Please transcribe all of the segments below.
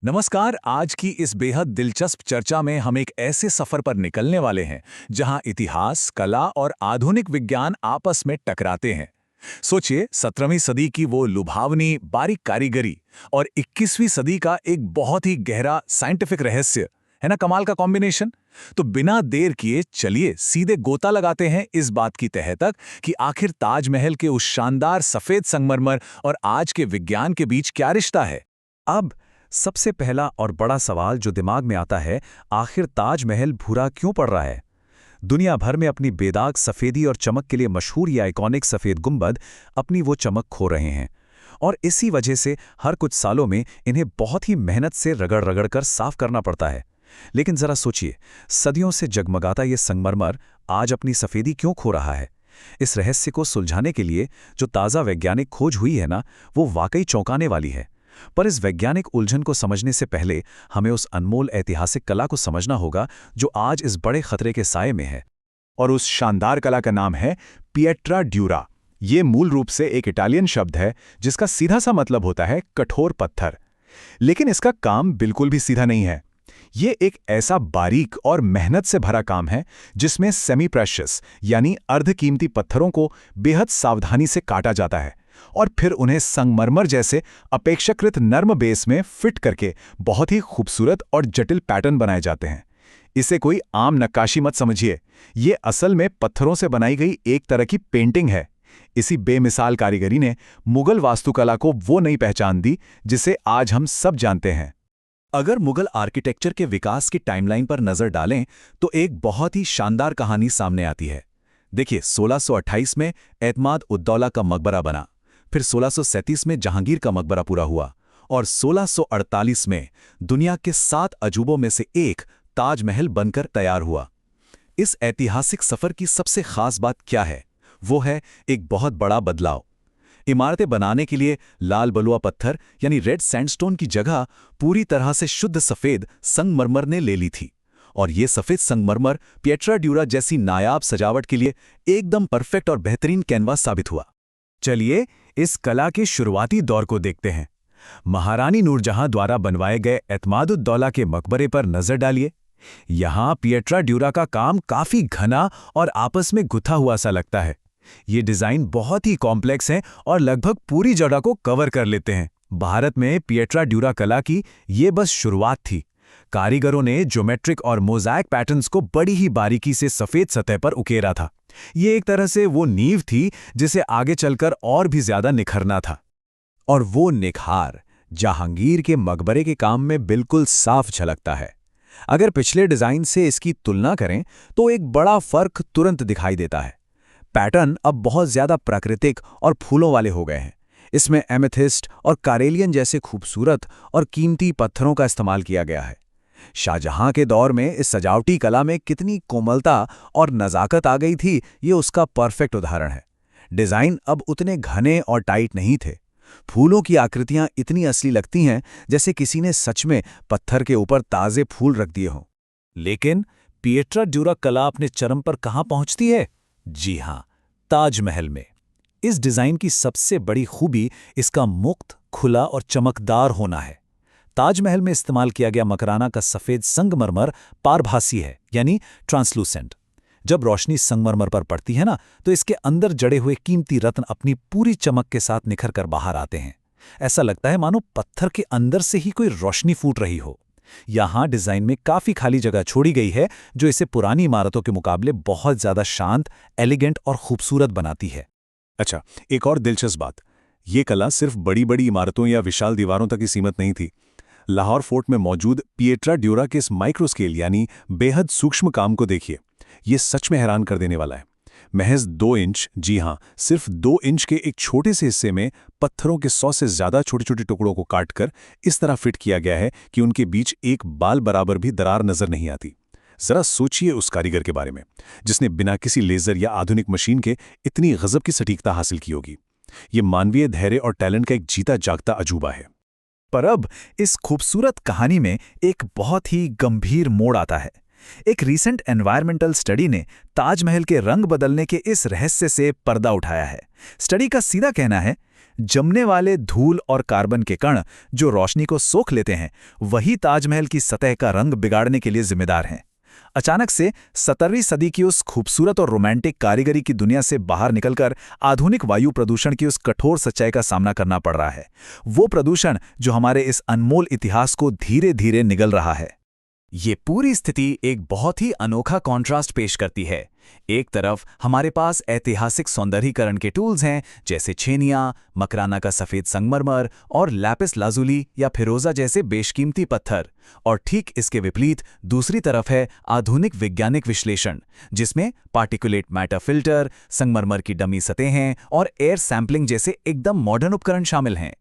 नमस्कार। आज की इस बेहद दिलचस्प चर्चा में हम एक ऐसे सफर पर निकलने वाले हैं जहां इतिहास, कला और आधुनिक विज्ञान आपस में टकराते हैं। सोचिए, 17वीं सदी की वो लुभावनी बारीक कारीगरी और 21वीं सदी का एक बहुत ही गहरा साइंटिफिक रहस्य। है ना कमाल का कॉम्बिनेशन। तो बिना देर किए चलिए सीधे गोता लगाते हैं इस बात की तह तक कि आखिर ताजमहल के उस शानदार सफेद संगमरमर और आज के विज्ञान के बीच क्या रिश्ता है। अब सबसे पहला और बड़ा सवाल जो दिमाग में आता है, आखिर ताजमहल भूरा क्यों पड़ रहा है? दुनिया भर में अपनी बेदाग सफेदी और चमक के लिए मशहूर ये आइकॉनिक सफेद गुंबद अपनी वो चमक खो रहे हैं और इसी वजह से हर कुछ सालों में इन्हें बहुत ही मेहनत से रगड़ रगड़ कर साफ करना पड़ता है। लेकिन जरा सोचिए, सदियों से जगमगाता ये संगमरमर आज अपनी सफेदी क्यों खो रहा है? इस रहस्य को सुलझाने के लिए जो ताज़ा वैज्ञानिक खोज हुई है ना, वो वाकई चौंकाने वाली है। पर इस वैज्ञानिक उलझन को समझने से पहले हमें उस अनमोल ऐतिहासिक कला को समझना होगा जो आज इस बड़े खतरे के साये में है। और उस शानदार कला का नाम है पिएट्रा ड्यूरा। ये मूल रूप से एक इटालियन शब्द है जिसका सीधा सा मतलब होता है कठोर पत्थर। लेकिन इसका काम बिल्कुल भी सीधा नहीं है। ये एक ऐसा बारीक और मेहनत से भरा काम है जिसमें सेमी प्रेशियस यानी अर्धकीमती पत्थरों को बेहद सावधानी से काटा जाता है और फिर उन्हें संगमरमर जैसे अपेक्षाकृत नर्म बेस में फिट करके बहुत ही खूबसूरत और जटिल पैटर्न बनाए जाते हैं। इसे कोई आम नक्काशी मत समझिए, ये असल में पत्थरों से बनाई गई एक तरह की पेंटिंग है। इसी बेमिसाल कारीगरी ने मुगल वास्तुकला को वो नई पहचान दी जिसे आज हम सब जानते हैं। अगर मुगल आर्किटेक्चर के विकास की टाइमलाइन पर नजर डालें तो एक बहुत ही शानदार कहानी सामने आती है। देखिए, 1628 में एतमाद उद्दौला का मकबरा बना, फिर 1637 में जहांगीर का मकबरा पूरा हुआ और 1648 में दुनिया के 7 अजूबों में से एक ताजमहल बनकर तैयार हुआ। इस ऐतिहासिक सफर की सबसे खास बात क्या है? वो है एक बहुत बड़ा बदलाव। इमारतें बनाने के लिए लाल बलुआ पत्थर यानी रेड सैंडस्टोन की जगह पूरी तरह से शुद्ध सफेद संगमरमर ने ले ली थी और ये सफेद संगमरमर पिएट्रा ड्यूरा जैसी नायाब सजावट के लिए एकदम परफेक्ट और बेहतरीन कैनवास साबित हुआ। चलिए इस कला के शुरुआती दौर को देखते हैं। महारानी नूरजहां द्वारा बनवाए गए एतमादुद्दौला के मकबरे पर नजर डालिए। यहां पिएट्रा ड्यूरा का काम काफी घना और आपस में गुथा हुआ सा लगता है। ये डिजाइन बहुत ही कॉम्प्लेक्स है और लगभग पूरी जगह को कवर कर लेते हैं। भारत में पिएट्रा ड्यूरा कला की ये बस शुरुआत थी। कारीगरों ने ज्योमेट्रिक और मोज़ाइक पैटर्न्स को बड़ी ही बारीकी से सफेद सतह पर उकेरा था। ये एक तरह से वो नींव थी जिसे आगे चलकर और भी ज्यादा निखरना था। और वो निखार जहांगीर के मकबरे के काम में बिल्कुल साफ झलकता है। अगर पिछले डिजाइन से इसकी तुलना करें तो एक बड़ा फर्क तुरंत दिखाई देता है। पैटर्न अब बहुत ज्यादा प्राकृतिक और फूलों वाले हो गए हैं। इसमें एमेथिस्ट और कारेलियन जैसे खूबसूरत और कीमती पत्थरों का इस्तेमाल किया गया है। शाहजहां के दौर में इस सजावटी कला में कितनी कोमलता और नज़ाकत आ गई थी, ये उसका परफेक्ट उदाहरण है। डिज़ाइन अब उतने घने और टाइट नहीं थे। फूलों की आकृतियां इतनी असली लगती हैं जैसे किसी ने सच में पत्थर के ऊपर ताज़े फूल रख दिए हों। लेकिन पिएट्रा ड्यूरा कला अपने चरम पर कहाँ पहुंचती है? जी हां, ताजमहल में। इस डिज़ाइन की सबसे बड़ी खूबी इसका मुक्त, खुला और चमकदार होना है। ताजमहल में इस्तेमाल किया गया मकराना का सफेद संगमरमर पारभासी है, यानी ट्रांसलूसेंट। जब रोशनी संगमरमर पर पड़ती है ना, तो इसके अंदर जड़े हुए कीमती रत्न अपनी पूरी चमक के साथ निखर कर बाहर आते हैं। ऐसा लगता है मानो पत्थर के अंदर से ही कोई रोशनी फूट रही हो। यहाँ डिजाइन में काफी खाली जगह छोड़ी गई है जो इसे पुरानी इमारतों के मुकाबले बहुत ज्यादा शांत, एलिगेंट और खूबसूरत बनाती है। अच्छा, एक और दिलचस्प बात, ये कला सिर्फ बड़ी बड़ी इमारतों या विशाल दीवारों तक ही सीमित नहीं थी। लाहौर फोर्ट में मौजूद पिएट्रा ड्यूरा के इस माइक्रोस्केल यानी बेहद सूक्ष्म काम को देखिए। ये सच में हैरान कर देने वाला है। महज 2 इंच, जी हाँ, सिर्फ 2 इंच के एक छोटे से हिस्से में पत्थरों के 100 से ज्यादा छोटे छोटे टुकड़ों को काटकर इस तरह फिट किया गया है कि उनके बीच एक बाल बराबर भी दरार नजर नहीं आती। जरा सोचिए उस कारीगर के बारे में जिसने बिना किसी लेजर या आधुनिक मशीन के इतनी गजब की सटीकता हासिल की होगी। ये मानवीय धैर्य और टैलेंट का एक जीता जागता अजूबा है। पर अब इस खूबसूरत कहानी में एक बहुत ही गंभीर मोड़ आता है। एक रीसेंट एनवायरमेंटल स्टडी ने ताजमहल के रंग बदलने के इस रहस्य से पर्दा उठाया है। स्टडी का सीधा कहना है, जमने वाले धूल और कार्बन के कण जो रोशनी को सोख लेते हैं, वही ताजमहल की सतह का रंग बिगाड़ने के लिए जिम्मेदार हैं। अचानक से 17वीं सदी की उस खूबसूरत और रोमांटिक कारीगरी की दुनिया से बाहर निकलकर आधुनिक वायु प्रदूषण की उस कठोर सच्चाई का सामना करना पड़ रहा है। वो प्रदूषण जो हमारे इस अनमोल इतिहास को धीरे धीरे निगल रहा है। ये पूरी स्थिति एक बहुत ही अनोखा कॉन्ट्रास्ट पेश करती है। एक तरफ हमारे पास ऐतिहासिक सौंदर्यीकरण के टूल्स हैं, जैसे छेनियाँ, मकराना का सफ़ेद संगमरमर और लैपिस लाजुली या फिरोज़ा जैसे बेशकीमती पत्थर, और ठीक इसके विपरीत दूसरी तरफ है आधुनिक वैज्ञानिक विश्लेषण, जिसमें पार्टिकुलेट मैटर फिल्टर, संगमरमर की डमी सतहें और एयर सैंपलिंग जैसे एकदम मॉडर्न उपकरण शामिल हैं।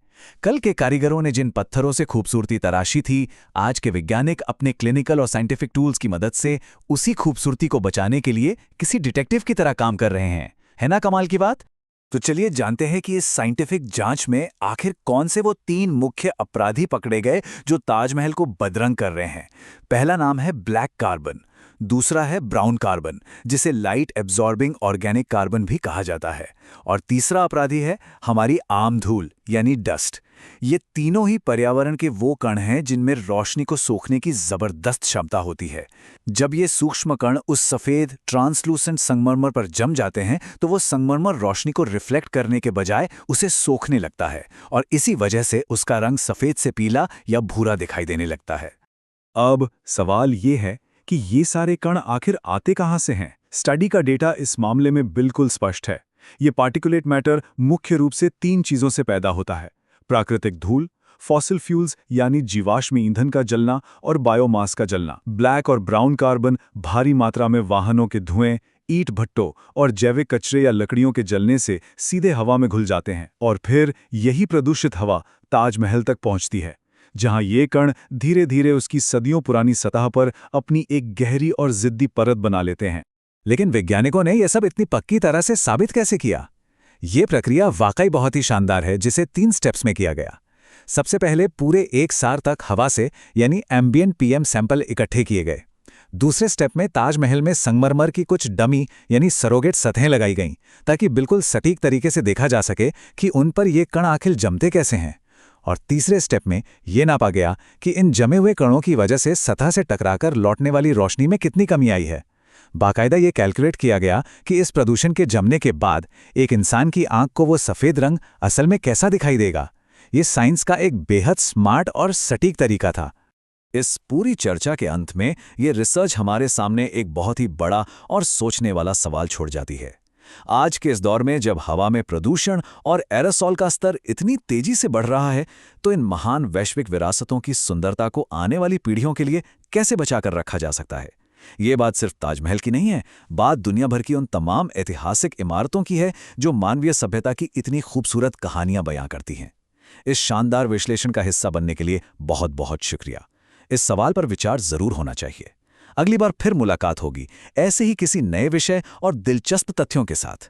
कल के कारीगरों ने जिन पत्थरों से खूबसूरती तराशी थी, आज के वैज्ञानिक अपने क्लिनिकल और साइंटिफिक टूल्स की मदद से उसी खूबसूरती को बचाने के लिए किसी डिटेक्टिव की तरह काम कर रहे हैं। है ना कमाल की बात? तो चलिए जानते हैं कि इस साइंटिफिक जांच में आखिर कौन से वो 3 मुख्य अपराधी पकड़े गए जो ताजमहल को बदरंग कर रहे हैं। पहला नाम है ब्लैक कार्बन, दूसरा है ब्राउन कार्बन, जिसे लाइट एब्जॉर्बिंग ऑर्गेनिक कार्बन भी कहा जाता है, और तीसरा अपराधी है हमारी आम धूल यानी डस्ट। ये तीनों ही पर्यावरण के वो कण हैं जिनमें रोशनी को सोखने की जबरदस्त क्षमता होती है। जब ये सूक्ष्म कण उस सफ़ेद ट्रांसलूसेंट संगमरमर पर जम जाते हैं तो वो संगमरमर रोशनी को रिफ्लेक्ट करने के बजाय उसे सोखने लगता है, और इसी वजह से उसका रंग सफ़ेद से पीला या भूरा दिखाई देने लगता है। अब सवाल ये है कि ये सारे कण आखिर आते कहाँ से हैं? स्टडी का डेटा इस मामले में बिल्कुल स्पष्ट है। ये पार्टिकुलेट मैटर मुख्य रूप से 3 चीज़ों से पैदा होता है: प्राकृतिक धूल, फॉसिल फ्यूल्स यानी जीवाश्म ईंधन का जलना और बायोमास का जलना। ब्लैक और ब्राउन कार्बन भारी मात्रा में वाहनों के धुएं, ईंट भट्टों और जैविक कचरे या लकड़ियों के जलने से सीधे हवा में घुल जाते हैं, और फिर यही प्रदूषित हवा ताजमहल तक पहुंचती है, जहां ये कण धीरे धीरे उसकी सदियों पुरानी सतह पर अपनी एक गहरी और जिद्दी परत बना लेते हैं। लेकिन वैज्ञानिकों ने यह सब इतनी पक्की तरह से साबित कैसे किया? ये प्रक्रिया वाकई बहुत ही शानदार है, जिसे 3 स्टेप्स में किया गया। सबसे पहले पूरे 1 साल तक हवा से यानी एम्बिएंट पीएम सैंपल इकट्ठे किए गए। दूसरे स्टेप में ताजमहल में संगमरमर की कुछ डमी यानी सरोगेट सतहें लगाई गईं, ताकि बिल्कुल सटीक तरीके से देखा जा सके कि उन पर ये कण आखिर जमते कैसे हैं। और तीसरे स्टेप में ये नापा गया कि इन जमे हुए कणों की वजह से सतह से टकराकर लौटने वाली रोशनी में कितनी कमी आई है। बाकायदा ये कैलकुलेट किया गया कि इस प्रदूषण के जमने के बाद एक इंसान की आंख को वो सफ़ेद रंग असल में कैसा दिखाई देगा। ये साइंस का एक बेहद स्मार्ट और सटीक तरीका था। इस पूरी चर्चा के अंत में ये रिसर्च हमारे सामने एक बहुत ही बड़ा और सोचने वाला सवाल छोड़ जाती है। आज के इस दौर में जब हवा में प्रदूषण और एरोसोल का स्तर इतनी तेजी से बढ़ रहा है, तो इन महान वैश्विक विरासतों की सुंदरता को आने वाली पीढ़ियों के लिए कैसे बचाकर रखा जा सकता है? ये बात सिर्फ ताजमहल की नहीं है, बात दुनिया भर की उन तमाम ऐतिहासिक इमारतों की है जो मानवीय सभ्यता की इतनी खूबसूरत कहानियां बयां करती हैं। इस शानदार विश्लेषण का हिस्सा बनने के लिए बहुत बहुत शुक्रिया। इस सवाल पर विचार जरूर होना चाहिए। अगली बार फिर मुलाकात होगी ऐसे ही किसी नए विषय और दिलचस्प तथ्यों के साथ।